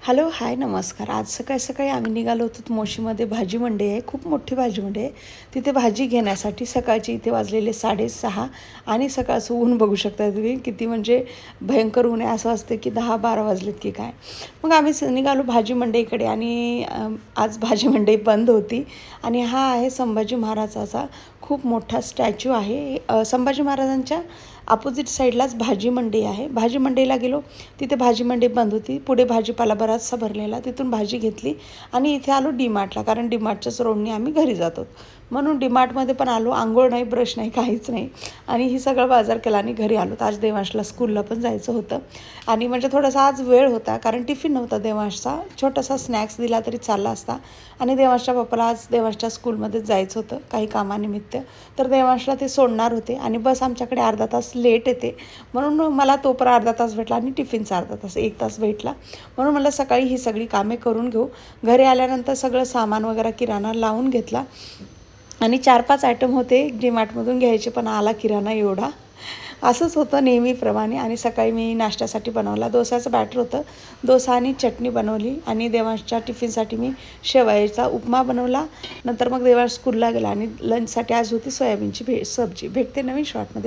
Hello, हाय, नमस्कार. आज सकाळी आम्ही निघालो होतो. मोशीमध्ये भाजी मंडई आहे, खूप मोठी भाजी मंडई आहे. तिथे भाजी घेण्यासाठी सकाळचे इथे वाजलेले 6:30 आणि सकाळचं ऊन बघू शकता तुम्ही किती म्हणजे भयंकर ऊन आहे. असं असतं की 10-12 वाजलेत की काय. मग आम्ही निघालो भाजी मंडईकडे आणि आज भाजी मंडई बंद होती आणि हा आहे संभाजी महाराजाचा खूप मोठा स्टॅच्यू आहे. संभाजी महाराजांच्या अपोजिट साईडलाच भाजी मंडई आहे. भाजी मंडईला गेलो, तिथे भाजी मंडई बंद होती. पुढे भाजीपाला बराचसा भरलेला, तिथून भाजी घेतली आणि इथे आलो डीमार्टला, कारण डीमार्टच्याच रोडने आम्ही घरी जातो. म्हणून डीमार्टमध्ये पण आलो. आंघोळ नाही, ब्रश नाही, काहीच नाही आणि ही सगळं बाजार केला आणि घरी आलो. तर आज देवांशला स्कूलला पण जायचं होतं आणि म्हणजे थोडासा आज वेळ होता, कारण टिफिन नव्हता देवांशचा. छोटासा स्नॅक्स दिला तरी चालला असता आणि देवांशच्या पप्पाला आज देवांशच्या स्कूलमध्येच जायचं होतं काही कामानिमित्त. तर देवांशला ते सोडणार होते आणि बस आमच्याकडे अर्धा तास लेट येते, म्हणून मला तो पण अर्धा तास भेटला आणि टिफिनचा अर्धा तास, 1 तास भेटला. म्हणून मला सकाळी ही सगळी कामे करून घेऊ. घरी आल्यानंतर सगळं सामान वगैरे किराणा लावून घेतला आणि 4-5 आयटम होते डीमार्टमधून घ्यायचे, पण आला किराणा एवढा. असंच होतं नेहमीप्रमाणे. आणि सकाळी मी नाश्त्यासाठी बनवला, डोसाचं बॅटर होतं, डोसा आणि चटणी बनवली आणि देवांशच्या टिफिनसाठी मी शेवयाचा उपमा बनवला. नंतर मग देवांश स्कूलला गेला आणि लंचसाठी आज होती सोयाबीनची सब्जी. भेटते नवीन शॉर्टमध्ये.